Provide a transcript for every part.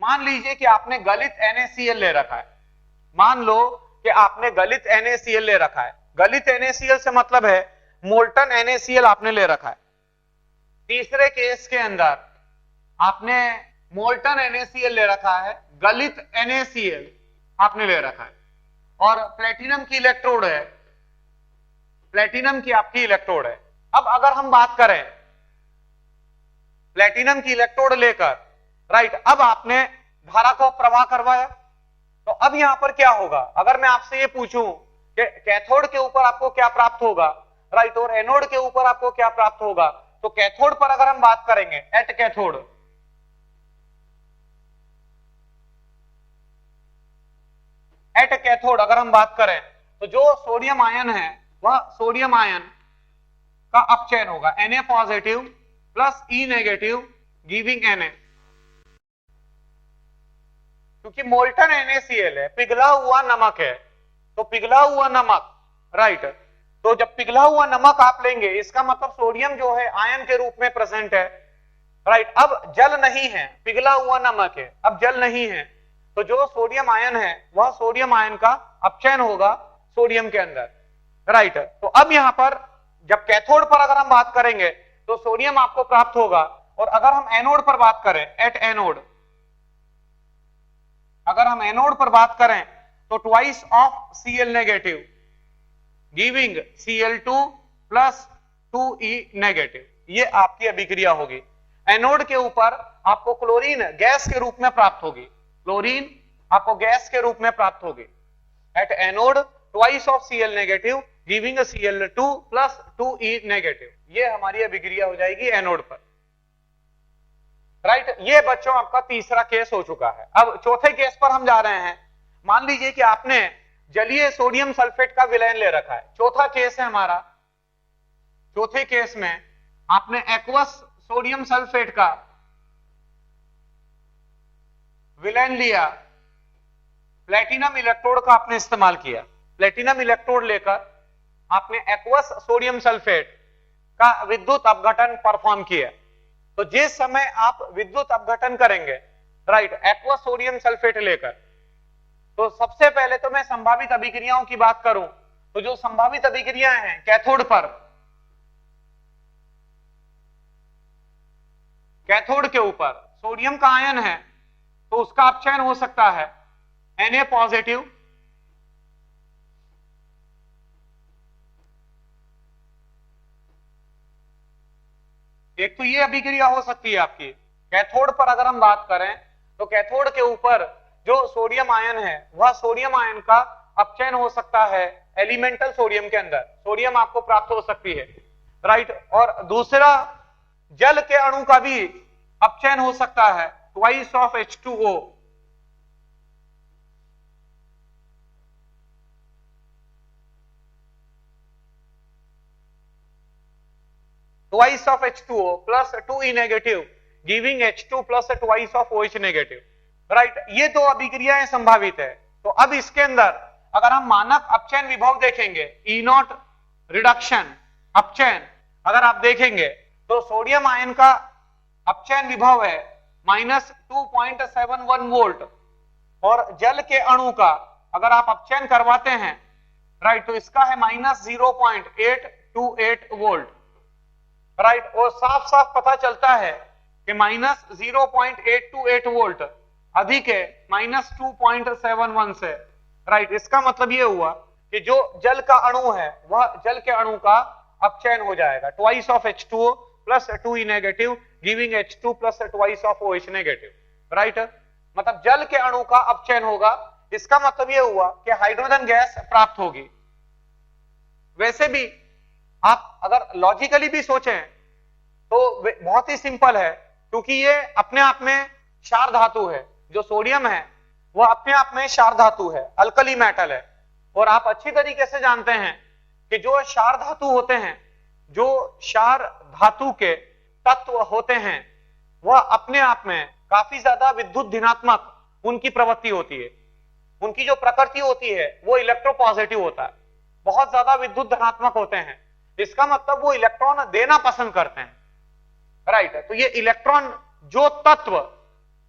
मान लीजिए कि आपने गलित NaCl ले रखा है, मान लो कि आपने गलित NaCl ले रखा है। गलित NaCl से मतलब है मोल्टन NaCl आपने ले रखा है। तीसरे केस के अंदर आपने मोल्टन NaCl ले रखा है, गलित NaCl आपने ले रखा है, और प्लेटिनम की इलेक्ट्रोड है, प्लेटिनम की आपकी इलेक्ट्रोड है। अब अगर हम बात करें प्लेटिनम की इलेक्ट्रोड लेकर, राइट, अब आपने धारा को प्रवाह करवाया, तो अब यहां पर क्या होगा? अगर मैं आपसे ये पूछूं कि कैथोड के ऊपर आपको क्या प्राप्त होगा, राइट, और एनोड के ऊपर आपको क्या प्राप्त होगा, तो कैथोड पर अगर हम बात करेंगे, एट कैथोड अगर हम बात करें, तो जो सोडियम आयन है वह सोडियम आयन का अपचयन होगा, Na positive plus E negative giving Na, क्योंकि मोल्टन NaCl है, पिघला हुआ नमक है, तो पिघला हुआ नमक, राइट, तो जब पिघला हुआ नमक आप लेंगे इसका मतलब सोडियम जो है आयन के रूप में प्रेजेंट है, राइट। अब जल नहीं है, पिघला हुआ नमक है, अब जल नहीं है, तो जो सोडियम आयन है वह सोडियम आयन का अपचयन होगा सोडियम के अंदर, राइट। तो अब यहां पर जब कैथोड पर अगर हम बात करेंगे तो सोडियम आपको प्राप्त होगा, और अगर हम एनोड पर बात करें, एट एनोड, अगर हम एनोड पर बात करें तो twice of Cl negative giving Cl2 plus 2E negative, ये आपकी अभिक्रिया होगी। एनोड के ऊपर आपको क्लोरीन गैस के रूप में प्राप्त होगी, क्लोरीन आपको गैस के रूप में प्राप्त होगी। At anode twice of Cl negative giving Cl2 plus 2E negative, ये हमारी अभिक्रिया हो जाएगी एनोड पर, राइट। ये बच्चों आपका तीसरा केस हो चुका है। अब चौथे केस पर हम जा रहे हैं। मान लीजिए कि आपने जलीय सोडियम सल्फेट का विलयन ले रखा है, चौथा केस है हमारा। चौथे केस में आपने एक्वस सोडियम सल्फेट का विलयन लिया, प्लेटिनम इलेक्ट्रोड का आपने इस्तेमाल किया, प्लेटिनम इलेक्ट्रोड लेकर आपने एक्वस सोडियम सल्फेट का विद्युत अपघटन परफॉर्म किया। तो जिस समय आप विद्युत अपघटन करेंगे, राइट, एक्वस सोडियम सल्फेट लेकर, तो सबसे पहले तो मैं संभावित अभिक्रियाओं की बात करूं, तो जो संभावित अभिक्रियाएं हैं कैथोड पर, कैथोड के ऊपर सोडियम का आयन है तो उसका अपचयन हो सकता है Na पॉजिटिव एक तो ये अभिक्रिया हो सकती है आपकी। कैथोड पर अगर हम बात करें तो कैथोड के ऊपर जो सोडियम आयन है वह सोडियम आयन का अपचयन हो सकता है एलिमेंटल सोडियम के अंदर, सोडियम आपको प्राप्त हो सकती है, राइट। और दूसरा जल के अणु का भी अपचयन हो सकता है, twice of H2O, twice of H2O plus 2E negative giving H2 plus twice of OH negative, right. ये दो अभिक्रियाएं संभावित है। तो अब इसके अंदर अगर हम मानक अपचयन विभव देखेंगे, E0 रिडक्शन अपचयन अगर आप देखेंगे तो सोडियम आयन का अपचयन विभव है -2.71 वोल्ट, और जल के अणु का अगर आप अपचयन करवाते हैं, राइट, तो इसका है -0.828 वोल्ट, राइट। और साफ साफ पता चलता है कि -0.828 वोल्ट अधिक है -2.71 से, राइट। इसका मतलब ये हुआ कि जो जल का अणु है वह जल के अणु का अपचयन हो जाएगा, twice of H2O plus 2E negative giving H2 plus twice of OH negative, right. मतलब जल के अणु का अपचयन होगा। इसका मतलब ये हुआ कि हाइड्रोजन गैस प्राप्त होगी। वैसे भी आप अगर लॉजिकली भी सोचें तो बहुत ही सिंपल है, क्योंकि ये अपने आप में क्षार धातु है, जो सोडियम है वह अपने आप में क्षार धातु है, अल्कली मेटल है। और आप अच्छी तरीके से जानते हैं कि जो क्षार धातु होते हैं, जो क्षार धातु के तत्व होते हैं, वह अपने आप में काफी ज्यादा विद्युत धनात्मक उनकी प्रवृत्ति होती है, उनकी जो प्रकृति होती है वो इलेक्ट्रोपॉजिटिव होता है, बहुत ज्यादा विद्युत धनात्मक होते हैं। इसका मतलब वो इलेक्ट्रॉन देना पसंद करते हैं, राइट। तो ये इलेक्ट्रॉन जो तत्व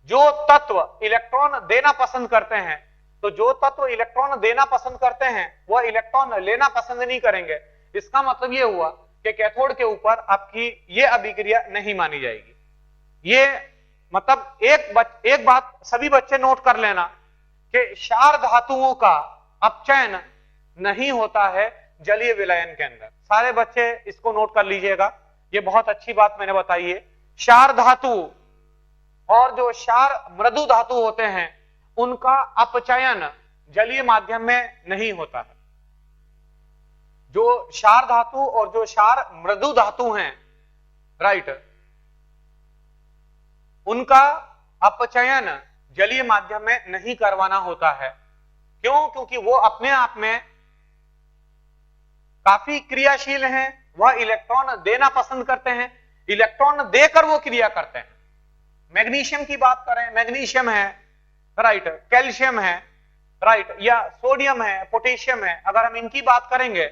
जो तत्व इलेक्ट्रॉन देना पसंद करते हैं, तो जो तत्व इलेक्ट्रॉन देना पसंद करते हैं वह इलेक्ट्रॉन लेना पसंद नहीं करेंगे। इसका मतलब यह हुआ कि कैथोड के ऊपर आपकी यह अभिक्रिया नहीं मानी जाएगी। ये मतलब एक बात सभी बच्चे नोट कर लेना कि क्षार धातुओं का अपचयन नहीं होता है जलीय विलयन के अंदर। सारे बच्चे इसको नोट कर लीजिएगा, ये बहुत अच्छी बात मैंने बताई है। क्षार धातु और जो क्षार मृदु धातु होते हैं उनका अपचयन जलीय माध्यम में नहीं होता है। जो क्षार धातु और जो क्षार मृदु धातु हैं, राइट, उनका अपचयन जलीय माध्यम में नहीं करवाना होता है। क्यों? क्योंकि वो अपने आप में काफी क्रियाशील हैं, वह इलेक्ट्रॉन देना पसंद करते हैं, इलेक्ट्रॉन देकर वो क्रिया करते हैं। मैग्नीशियम की बात करें, मैग्नीशियम है, राइट, कैल्शियम है, राइट, या सोडियम है, पोटेशियम है, अगर हम इनकी बात करेंगे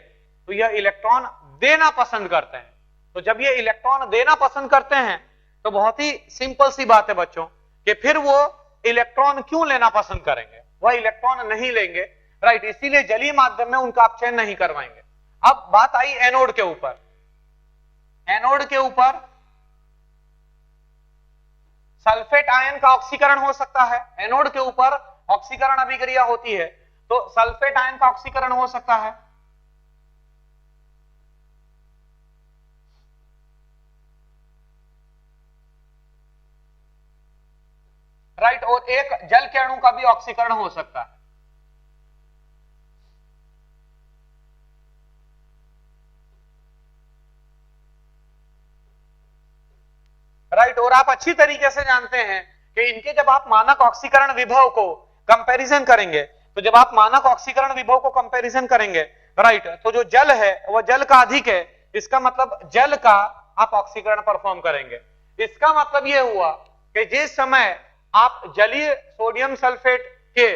तो यह इलेक्ट्रॉन देना पसंद करते हैं। तो जब ये इलेक्ट्रॉन देना पसंद करते हैं तो बहुत ही सिंपल सी बात है बच्चों कि फिर वो इलेक्ट्रॉन क्यों लेना पसंद करेंगे, वह इलेक्ट्रॉन नहीं लेंगे, राइट, इसीलिए जलीय माध्यम में उनका अपचयन नहीं करवाएंगे। अब बात आई एनोड के ऊपर। एनोड के ऊपर सल्फेट आयन का ऑक्सीकरण हो सकता है। एनोड के ऊपर ऑक्सीकरण अभिक्रिया होती है तो सल्फेट आयन का ऑक्सीकरण हो सकता है। राइट, और एक जल के अणु का भी ऑक्सीकरण हो सकता है। राइट, और आप अच्छी तरीके से जानते हैं कि इनके जब आप मानक ऑक्सीकरण विभव को कंपैरिजन करेंगे, तो जब आप मानक ऑक्सीकरण विभव को कंपैरिजन करेंगे, राइट, तो जो जल है वह जल का अधिक है, इसका मतलब जल का आप ऑक्सीकरण परफॉर्म करेंगे। इसका मतलब यह हुआ कि जिस समय आप जलीय सोडियम सल्फेट के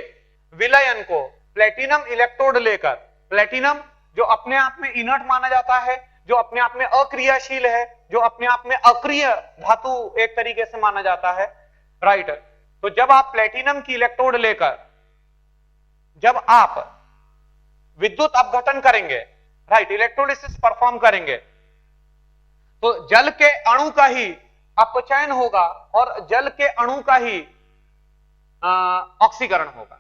विलयन को प्लेटिनम इलेक्ट्रोड लेकर, प्लेटिनम जो अपने आप में इनर्ट माना जाता है, जो अपने आप में अक्रियाशील है, जो अपने आप में अक्रिय धातु एक तरीके से माना जाता है, राइट, तो जब आप प्लेटिनम की इलेक्ट्रोड लेकर जब आप विद्युत अपघटन करेंगे, राइट, इलेक्ट्रोलिसिस परफॉर्म करेंगे, तो जल के अणु का ही अपचयन होगा और जल के अणु का ही ऑक्सीकरण होगा।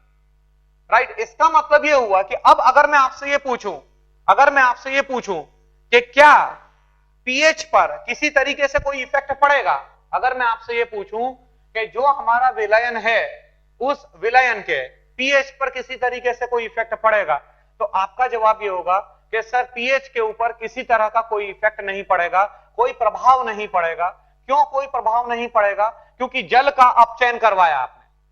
राइट, इसका मतलब यह हुआ कि अब अगर मैं आपसे यह पूछूं कि क्या पीएच पर किसी तरीके से कोई इफेक्ट पड़ेगा, अगर मैं आपसे यह पूछूं कि जो हमारा विलयन है उस विलयन के पीएच पर किसी तरीके से कोई इफेक्ट पड़ेगा, तो आपका जवाब यह होगा कि सर पीएच के ऊपर किसी तरह का कोई इफेक्ट नहीं पड़ेगा, कोई प्रभाव नहीं पड़ेगा। क्यों कोई प्रभाव नहीं पड़ेगा? क्योंकि जल का अपचयन करवाया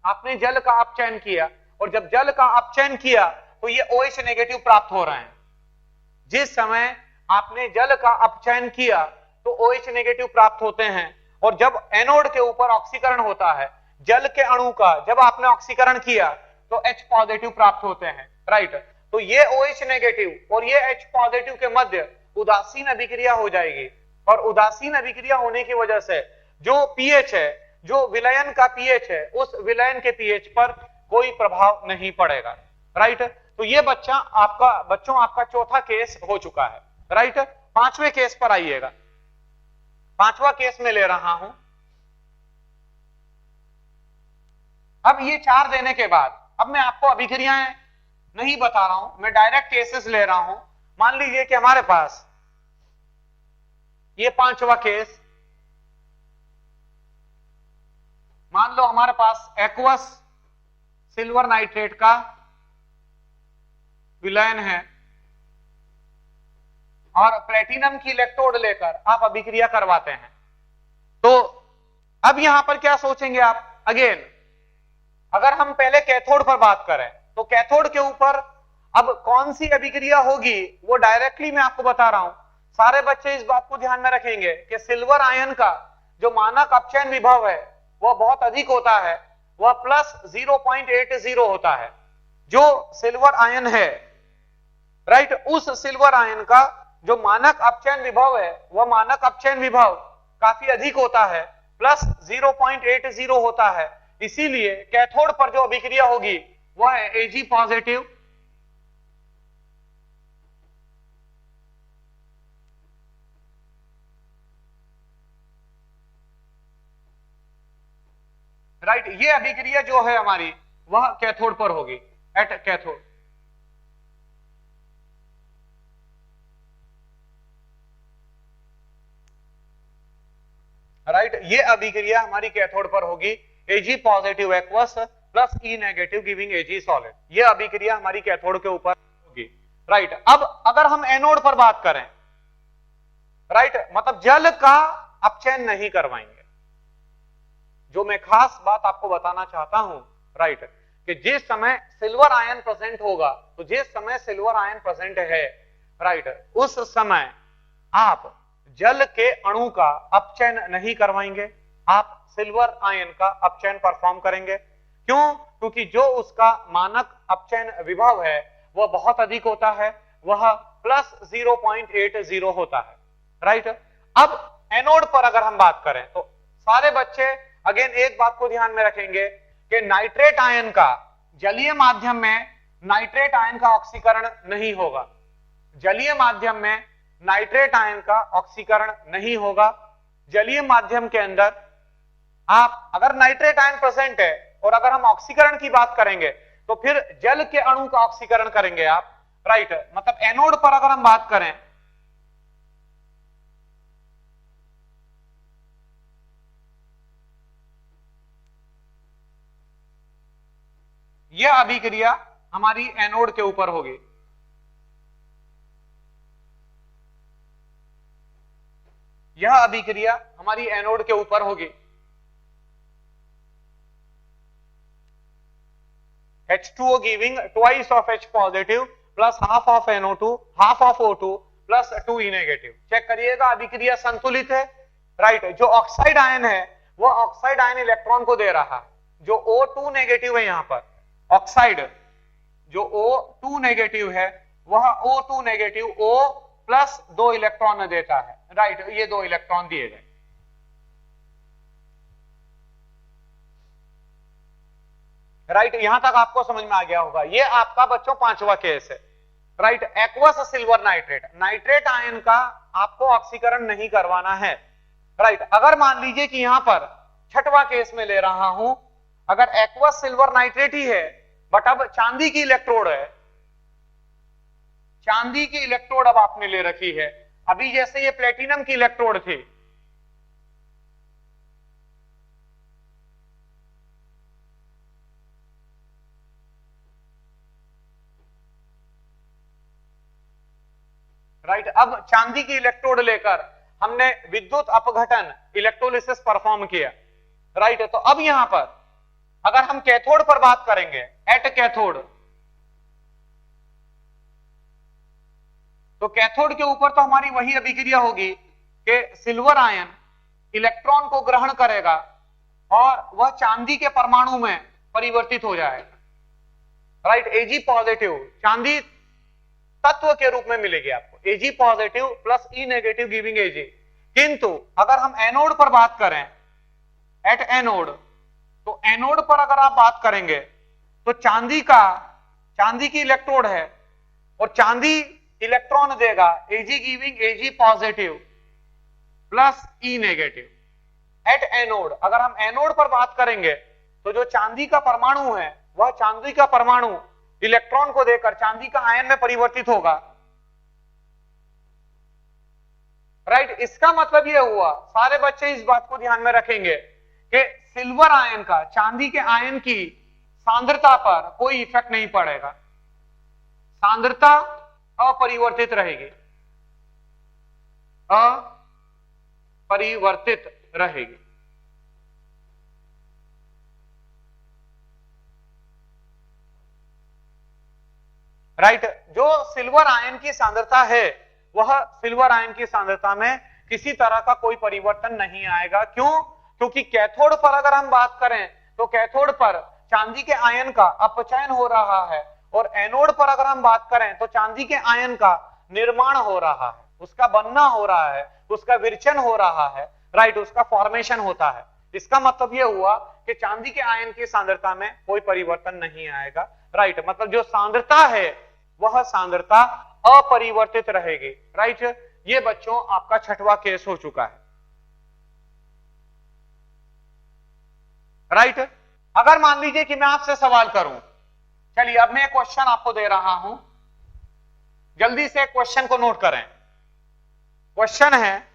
आपने जल का अपचयन किया, और जब जल का अपचयन किया तो ये OH नेगेटिव प्राप्त हो रहे हैं। जिस समय आपने जल का अपचयन किया तो OH नेगेटिव प्राप्त होते हैं, और जब एनोड के ऊपर ऑक्सीकरण होता है जल के अणु का, जब आपने ऑक्सीकरण किया तो H पॉजिटिव प्राप्त होते हैं। राइट, तो ये OH नेगेटिव और ये H पॉजिटिव के मध्य उदासीन अभिक्रिया हो जाएगी, और उदासीन अभिक्रिया होने की वजह से जो पीएच है, जो विलयन का पीएच है, उस विलयन के पीएच पर कोई प्रभाव नहीं पड़ेगा। राइट, तो ये बच्चों आपका चौथा केस हो चुका है। राइट, पांचवें केस पर आइएगा। पांचवा केस में ले रहा हूं। अब ये चार देने के बाद अब मैं आपको अभिक्रियाएं नहीं बता रहा हूं, मैं डायरेक्ट केसेस ले रहा हूं। मान लीजिए कि हमारे पास ये पांचवा केस, मान लो हमारे पास एक्वस सिल्वर नाइट्रेट का विलयन है और प्लेटिनम की इलेक्ट्रोड लेकर आप अभिक्रिया करवाते हैं। तो अब यहां पर क्या सोचेंगे आप? अगेन अगर हम पहले कैथोड पर बात करें तो कैथोड के ऊपर अब कौन सी अभिक्रिया होगी वो डायरेक्टली मैं आपको बता रहा हूं। सारे बच्चे इस बात को ध्यान में रखेंगे कि सिल्वर आयन का जो मानक अपचयन विभव है वह बहुत अधिक होता है, वह प्लस 0.80 होता है। जो सिल्वर आयन है, राइट, उस सिल्वर आयन का जो मानक अपचयन विभव है वह मानक अपचयन विभव काफी अधिक होता है, प्लस 0.80 होता है। इसीलिए कैथोड पर जो अभिक्रिया होगी वह है Ag पॉजिटिव, राइट। ये अभिक्रिया जो है हमारी वह कैथोड पर होगी, एट कैथोड। राइट, ये अभिक्रिया हमारी कैथोड पर होगी, Ag positive aqueous plus E negative giving Ag solid. ये अभिक्रिया हमारी कैथोड के ऊपर होगी, राइट। अब अगर हम एनोड पर बात करें, राइट, मतलब जल का अपचयन नहीं करवाएंगे। जो मैं खास बात आपको बताना चाहता हूं, राइट, कि जिस समय सिल्वर आयन प्रेजेंट होगा, तो जिस समय सिल्वर आयन प्रेजेंट है, राइट, उस समय आप जल के अणु का अपचयन नहीं करवाएंगे, आप सिल्वर आयन का अपचयन परफॉर्म करेंगे। क्यों? क्योंकि जो उसका मानक अपचयन विभव है वह बहुत अधिक होता है, वह प्लस 0.80 होता है, राइट। अब एनोड पर अगर हम बात करें तो सारे बच्चे अगेन एक बात को ध्यान में रखेंगे कि नाइट्रेट आयन का जलीय माध्यम में नाइट्रेट आयन का ऑक्सीकरण नहीं होगा, जलीय माध्यम में नाइट्रेट आयन का ऑक्सीकरण नहीं होगा। जलीय माध्यम के अंदर आप अगर नाइट्रेट आयन प्रेजेंट है और अगर हम ऑक्सीकरण की बात करेंगे तो फिर जल के अणु का ऑक्सीकरण करेंगे आप, राइट। मतलब एनोड पर अगर हम बात करें, यह अभिक्रिया हमारी एनोड के ऊपर होगी, यह अभिक्रिया हमारी एनोड के ऊपर होगी। H2O giving twice of H positive plus half of NO2, half of O2 plus 2E negative। Check करिएगा अभिक्रिया संतुलित है, राइट। जो ऑक्साइड आयन है वह ऑक्साइड आयन इलेक्ट्रॉन को दे रहा है, जो O2 नेगेटिव है यहां पर ऑक्साइड, जो O2 नेगेटिव है वह O2 negative O plus 2 electron देता है, राइट। ये 2 इलेक्ट्रॉन दिए गए, राइट। यहां तक आपको समझ में आ गया होगा। ये आपका बच्चों 5वां केस है, right. Aqueous silver nitrate, nitrate ion का आपको ऑक्सीकरण नहीं करवाना है, राइट। अगर मान लीजिए कि यहां पर 6वां केस में ले रहा हूं, अगर एक्वस सिल्वर नाइट्रेट ही है बट अब चांदी की इलेक्ट्रोड है, चांदी की इलेक्ट्रोड अब आपने ले रखी है, अभी जैसे ये प्लेटिनम की इलेक्ट्रोड थी, राइट। अब चांदी की इलेक्ट्रोड लेकर हमने विद्युत अपघटन इलेक्ट्रोलिसिस परफॉर्म किया, राइट। तो अब यहां पर अगर हम कैथोड पर बात करेंगे, एट कैथोड, तो कैथोड के ऊपर तो हमारी वही अभिक्रिया होगी कि सिल्वर आयन इलेक्ट्रॉन को ग्रहण करेगा और वह चांदी के परमाणु में परिवर्तित हो जाएगा, राइट। Ag पॉजिटिव चांदी तत्व के रूप में मिलेगी आपको, Ag positive plus E negative giving Ag। किंतु अगर हम एनोड पर बात करें, एट एनोड, तो एनोड पर अगर आप बात करेंगे तो चांदी की इलेक्ट्रोड है और चांदी इलेक्ट्रॉन देगा Ag giving Ag positive plus E negative. At anode अगर हम एनोड पर बात करेंगे तो जो चांदी का परमाणु है वह चांदी का परमाणु इलेक्ट्रॉन को देकर चांदी का आयन में परिवर्तित होगा, राइट। इसका मतलब यह हुआ, सारे बच्चे इस बात को ध्यान में रखेंगे कि सिल्वर आयन का चांदी के आयन की सांद्रता पर कोई इफेक्ट नहीं पड़ेगा, सांद्रता अपरिवर्तित रहेगी, अपरिवर्तित रहेगी, राइट। जो सिल्वर आयन की सांद्रता है वह सिल्वर आयन की सांद्रता में किसी तरह का कोई परिवर्तन नहीं आएगा। क्यों? क्योंकि कैथोड पर अगर हम बात करें तो कैथोड पर चांदी के आयन का अपचयन हो रहा है और एनोड पर अगर हम बात करें तो चांदी के आयन का निर्माण हो रहा है, उसका बनना हो रहा है, उसका विरचन हो रहा है, राइट, उसका फॉर्मेशन होता है। इसका मतलब यह हुआ कि चांदी के आयन की सांद्रता में कोई परिवर्तन नहीं आएगा। राइट, मतलब जो सांद्रता है वह सांद्रता अपरिवर्तित रहेगी। राइट, ये बच्चों आपका छठवां केस हो चुका है। राइट, अगर मान लीजिए कि मैं आपसे सवाल करूं, चलिए अब मैं क्वेश्चन आपको दे रहा हूं, जल्दी से क्वेश्चन को नोट करें। क्वेश्चन है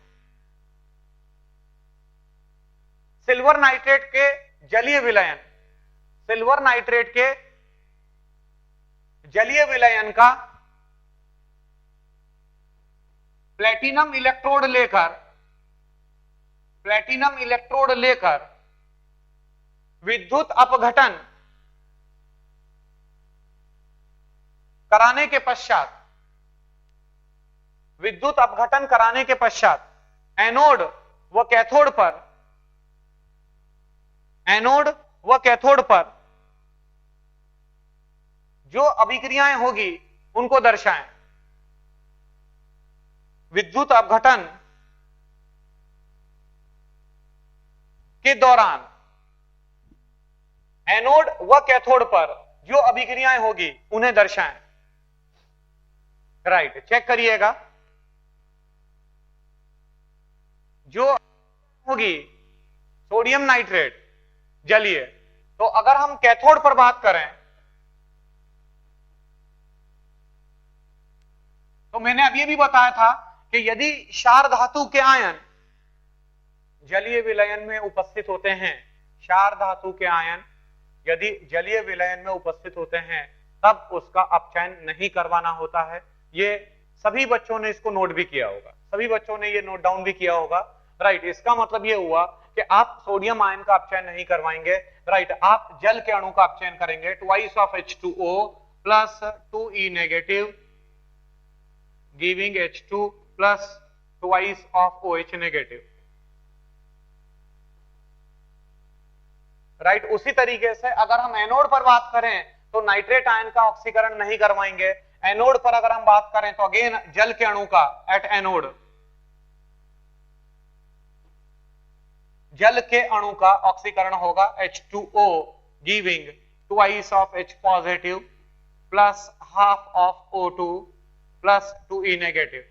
सिल्वर नाइट्रेट के जलीय विलयन, सिल्वर नाइट्रेट के जलीय विलयन का प्लेटिनम इलेक्ट्रोड लेकर विद्युत अपघटन कराने के पश्चात एनोड व कैथोड पर जो अभिक्रियाएं होगी उनको दर्शाएं। विद्युत अपघटन के दौरान एनोड व कैथोड पर जो अभिक्रियाएं होगी उन्हें दर्शाएं। राइट, चेक करिएगा, जो होगी सोडियम नाइट्रेट जलीय, तो अगर हम कैथोड पर बात करें तो मैंने अब यह भी बताया था कि यदि क्षार धातु के आयन जलीय विलयन में उपस्थित होते हैं, क्षार धातु के आयन यदि जलीय विलयन में उपस्थित होते हैं तब उसका अपचयन नहीं करवाना होता है। ये सभी बच्चों ने इसको नोट भी किया होगा, सभी बच्चों ने ये नोट डाउन भी किया होगा। राइट, इसका मतलब ये हुआ कि आप सोडियम आयन का अपचयन नहीं करवाएंगे। राइट, आप जल के अणु का अपचयन करेंगे, twice of H2O plus 2E negative giving H2 plus twice of OH negative. Right, उसी तरीके से अगर हम एनोड पर बात करें तो नाइट्रेट आयन का ऑक्सीकरण नहीं करवाएंगे। एनोड पर अगर हम बात करें तो अगेन जल के अणु का एट एनोड, जल के अणु का ऑक्सीकरण होगा H2O giving twice of H positive plus half of O2 plus 2E negative.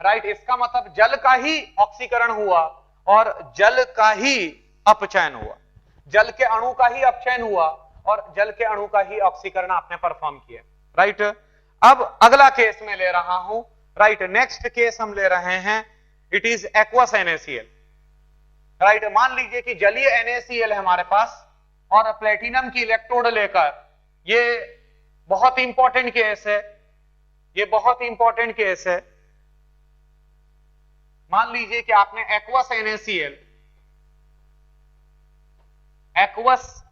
Right, इसका मतलब जल का ही ऑक्सीकरण हुआ और जल का ही अपचयन हुआ, जल के अणु का ही अपचयन हुआ और जल के अणु का ही ऑक्सीकरण आपने परफॉर्म किया। राइट, अब अगला केस में ले रहा हूं। राइट, नेक्स्ट केस हम ले रहे हैं, it is aqueous NaCl। Right, मान लीजिए कि जलीय NaCl है हमारे पास और प्लेटिनम की इलेक्ट्रोड लेकर, ये बहुत इंपॉर्टेंट केस है, ये बहुत इंपॉर्टेंट केस है। मान लीजिए कि आपने एक्वस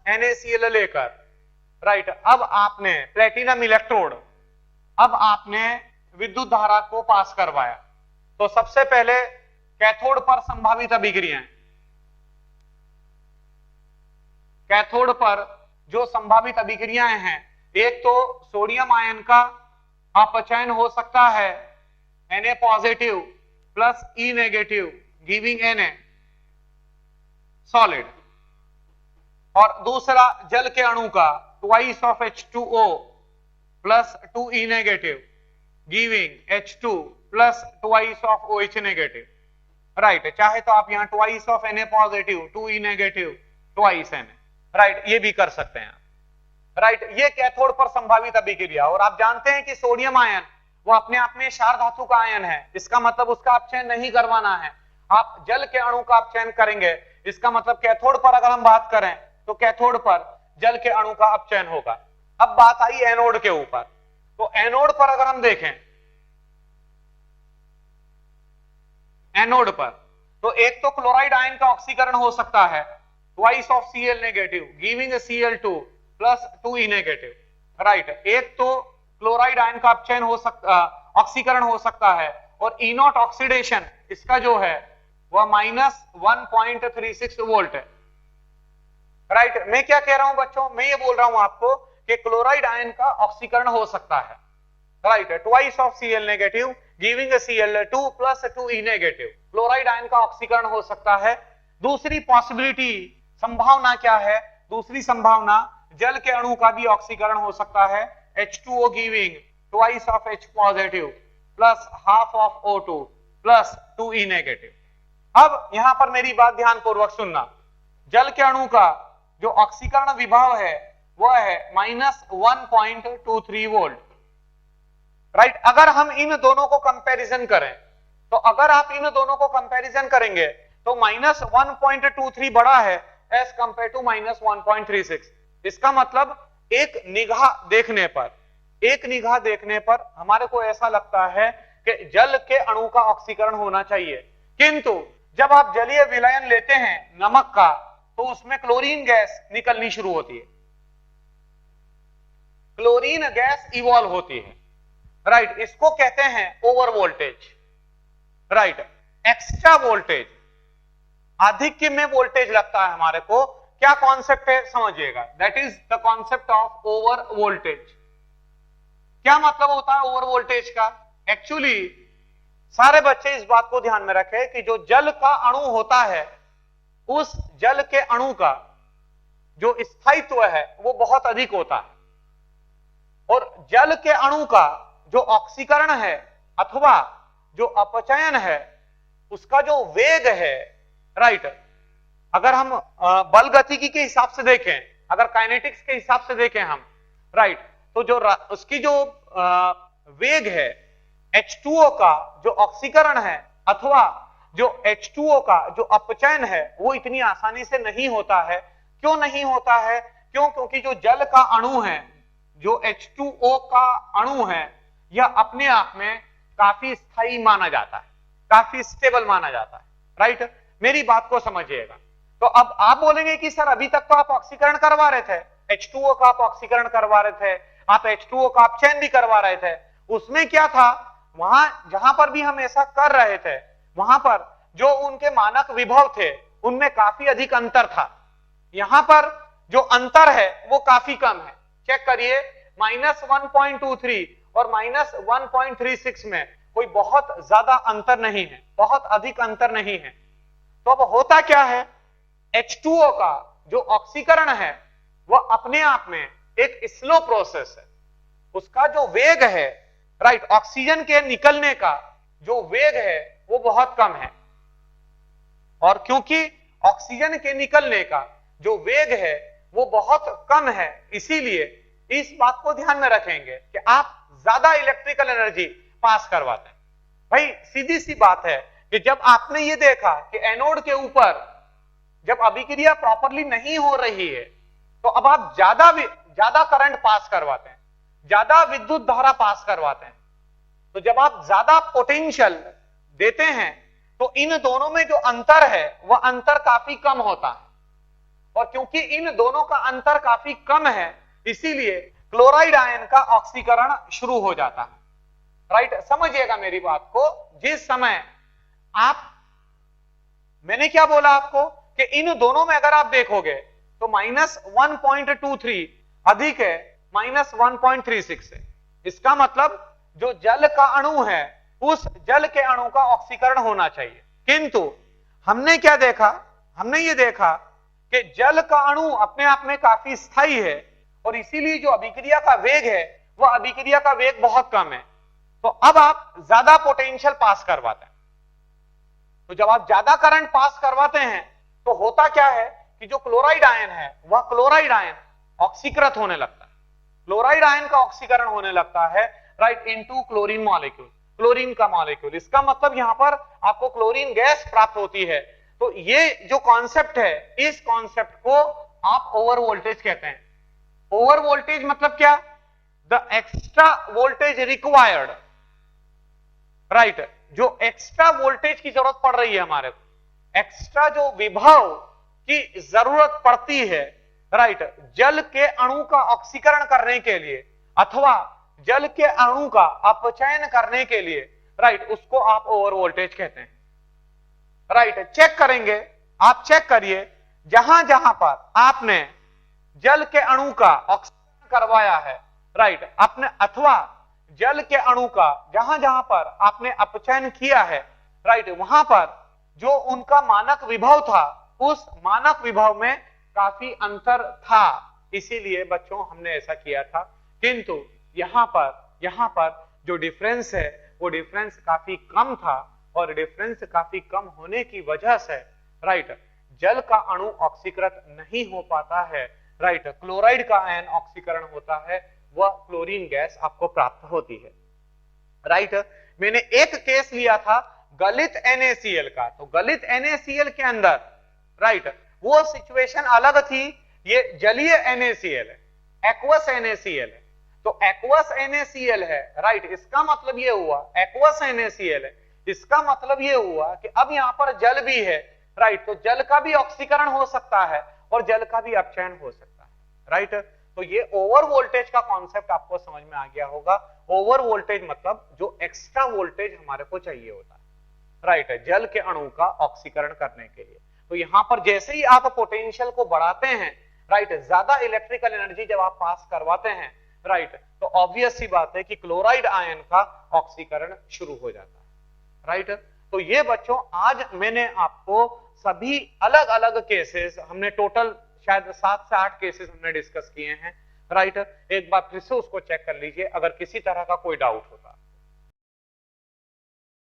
NaCl लेकर, राइट, अब आपने प्लेटिनम इलेक्ट्रोड, अब आपने विद्युत धारा को पास करवाया, तो सबसे पहले कैथोड पर संभावित अभिक्रियाएं, कैथोड पर जो संभावित अभिक्रियाएं हैं, एक तो सोडियम आयन का अपचयन हो सकता है Na positive plus E negative giving Na solid, और दूसरा जल के अणु का twice of H2O plus 2E negative giving H2 plus twice of OH negative. Right, चाहे तो आप यहां twice of Na positive 2E negative twice Na, right, ये भी कर सकते हैं। राइट, ये कैथोड पर संभावित अभिक्रिया, और आप जानते हैं कि सोडियम आयन वो अपने आप में क्षार धातु का आयन है, इसका मतलब उसका अपचयन नहीं करवाना है, आप जल के अणु का अपचयन करेंगे। इसका मतलब कैथोड पर अगर हम बात करें तो कैथोड पर जल के अणु का अपचयन होगा। अब बात आई एनोड के ऊपर, तो एनोड पर अगर हम देखें, एनोड पर तो एक तो क्लोराइड आयन का ऑक्सीकरण हो सकता है twice of Cl negative giving Cl2 plus 2E negative. Right, एक तो क्लोराइड आयन का अपचयन हो सकता, ऑक्सीकरण हो सकता है, और E नॉट ऑक्सीडेशन इसका जो है वह -1.36 वोल्ट है। राइट, मैं क्या कह रहा हूं बच्चों, मैं ये बोल रहा हूं आपको कि क्लोराइड आयन का ऑक्सीकरण हो सकता है। Right, twice of Cl negative giving Cl2 plus 2E negative, chloride ion का ऑक्सीकरण हो सकता है। दूसरी पॉसिबिलिटी, संभावना क्या है? दूसरी संभावना, जल के अणु का भी ऑक्सीकरण हो सकता है, H2O giving twice of H positive plus half of O2 plus 2E negative. अब यहां पर मेरी बात ध्यान पूर्वक सुनना, जल के अणु का जो ऑक्सीकरण विभव है वह है -1.23 वोल्ट, राइट। अगर हम इन दोनों को कंपैरिजन करें, तो अगर आप इन दोनों को कंपैरिजन करेंगे तो -1.23 बड़ा है एज कंपेयर टू -1.36। इसका मतलब एक निगाह देखने पर हमारे को ऐसा लगता है कि जल के अणु का ऑक्सीकरण होना चाहिए, किंतु जब आप जलीय विलयन लेते हैं नमक का तो उसमें क्लोरीन गैस निकलनी शुरू होती है, क्लोरीन गैस इवॉल्व होती है, राइट। इसको कहते हैं over voltage, right. Extra voltage, आधिक्य में वोल्टेज लगता है हमारे को। क्या कॉन्सेप्ट है समझिएगा, that is the concept of over voltage. क्या मतलब होता है ओवर वोल्टेज का? एक्चुअली सारे बच्चे इस बात को ध्यान में रखें कि जो जल का अणु होता है, उस जल के अणु का जो स्थायित्व है वो बहुत अधिक होता है, और जल के अणु का जो ऑक्सीकरण है अथवा जो अपचयन है उसका जो वेग है, राइट। अगर हम बल गतिकी के हिसाब से देखें, अगर काइनेटिक्स के हिसाब से देखें हम, राइट, तो जो उसकी जो वेग है H2O का जो ऑक्सीकरण है अथवा जो H2O का जो अपचयन है वो इतनी आसानी से नहीं होता है। क्यों नहीं होता है? क्योंकि जो जल का अणु है, जो H2O का अणु है, यह अपने आप में काफी स्थायी माना जाता है, काफी स्टेबल माना जाता है, राइट। मेरी बात को समझिएगा। तो अब आप बोलेंगे कि सर अभी तक तो आप ऑक्सीकरण करवा रहे थे, H2O का आप ऑक्सीकरण करवा रहे थे, आप H2O का अपचयन भी करवा रहे थे, उसमें क्या था? वहां जहां पर भी हम ऐसा कर रहे थे वहां पर जो उनके मानक विभव थे उनमें काफी अधिक अंतर था। यहां पर जो अंतर है वो काफी कम है। चेक करिए, -1.23 और -1.36 में कोई बहुत ज्यादा अंतर नहीं है, बहुत अधिक अंतर नहीं है। तो अब होता क्या है, H2O का जो ऑक्सीकरण है वह अपने आप में एक स्लो प्रोसेस है, उसका जो वेग है, राइट, ऑक्सीजन के निकलने का जो वेग है वो बहुत कम है, और क्योंकि ऑक्सीजन के निकलने का जो वेग है वो बहुत कम है, इसीलिए इस बात को ध्यान में रखेंगे कि आप ज्यादा इलेक्ट्रिकल एनर्जी पास करवाते हैं। भाई सीधी सी बात है कि जब आपने ये देखा कि एनोड के ऊपर जब अभिक्रिया प्रॉपरली नहीं हो रही है तो अब आप ज्यादा करंट पास करवाते हैं, ज्यादा विद्युत धारा पास करवाते हैं। तो जब आप ज्यादा पोटेंशियल देते हैं तो इन दोनों में जो अंतर है वह अंतर काफी कम होता है, और क्योंकि इन दोनों का अंतर काफी कम है इसीलिए क्लोराइड आयन का ऑक्सीकरण शुरू हो जाता है, राइट। समझिएगा मेरी बात को। जिस समय मैंने क्या बोला आपको कि इन दोनों में अगर आप देखोगे तो -1.23 अधिक है -1.36 से। इसका मतलब जो जल का अणु है उस जल के अणु का ऑक्सीकरण होना चाहिए, किंतु हमने क्या देखा? हमने ये देखा कि जल का अणु अपने आप में काफी स्थायी है, और इसीलिए जो अभिक्रिया का वेग है वह अभिक्रिया का वेग बहुत कम है। तो अब आप ज्यादा पोटेंशियल पास करवाते हैं। तो जब आप ज्यादा करंट पास करवाते हैं तो होता क्या है कि जो क्लोराइड आयन है वह क्लोराइड आयन ऑक्सीकृत होने लगता है, क्लोराइड आयन का ऑक्सीकरण होने लगता है, right, into chlorine molecule, chlorine का मॉलिक्यूल। इसका मतलब यहां पर आपको क्लोरीन गैस प्राप्त होती है। तो ये जो कॉन्सेप्ट है, इस कॉन्सेप्ट को आप ओवर वोल्टेज कहते हैं। ओवर वोल्टेज मतलब क्या? The extra voltage required, right, जो एक्स्ट्रा वोल्टेज की जरूरत पड़ रही है हमारे को, एक्स्ट्रा जो विभव की जरूरत पड़ती है, राइट, जल के अणु का ऑक्सीकरण करने के लिए अथवा जल के अणु का अपचयन करने के लिए, राइट, उसको आप ओवर वोल्टेज कहते हैं, राइट। चेक करेंगे, आप चेक करिए, जहां जहां पर आपने जल के अणु का ऑक्सीकरण करवाया है, राइट, आपने अथवा जल के अणु का जहां जहां पर आपने अपचयन किया है, राइट, वहां पर जो उनका मानक विभव था उस मानक विभव में काफी अंतर था, इसीलिए बच्चों हमने ऐसा किया था। किंतु यहाँ पर जो डिफरेंस है वो डिफरेंस काफी कम था, और डिफरेंस काफी कम होने की वजह से राइट जल का अणु ऑक्सीकृत नहीं हो पाता है, राइट क्लोराइड का आयन ऑक्सीकरण होता है, वह क्लोरीन गैस आपको प्राप्त होती है। राइट मैंने एक केस लिया था गलित NaCl का, तो गलित NaCl के अंदर राइट वो सिचुएशन अलग थी, ये जलीय NaCl है, एक्वस NaCl है, तो एक्वस NaCl है राइट, इसका मतलब ये हुआ एक्वस NaCl है, इसका मतलब ये हुआ कि अब यहां पर जल भी है राइट, तो जल का भी ऑक्सीकरण हो सकता है और जल का भी अपचयन हो सकता है राइट। तो ये ओवर वोल्टेज का कॉन्सेप्ट आपको समझ में आ गया होगा। ओवर वोल्टेज मतलब जो एक्स्ट्रा वोल्टेज हमारे को चाहिए होता है राइट जल के अणु का ऑक्सीकरण करने के लिए। तो यहां पर जैसे ही आप पोटेंशियल को बढ़ाते हैं राइट, ज्यादा इलेक्ट्रिकल एनर्जी जब आप पास करवाते हैं राइट, तो ऑब्वियस सी बात है कि क्लोराइड आयन का ऑक्सीकरण शुरू हो जाता है राइट। तो ये बच्चों आज मैंने आपको सभी अलग अलग केसेस, हमने टोटल शायद 7 से 8 केसेस हमने डिस्कस किए हैं राइट। एक बार फिर से उसको चेक कर लीजिए अगर किसी तरह का कोई डाउट होता है।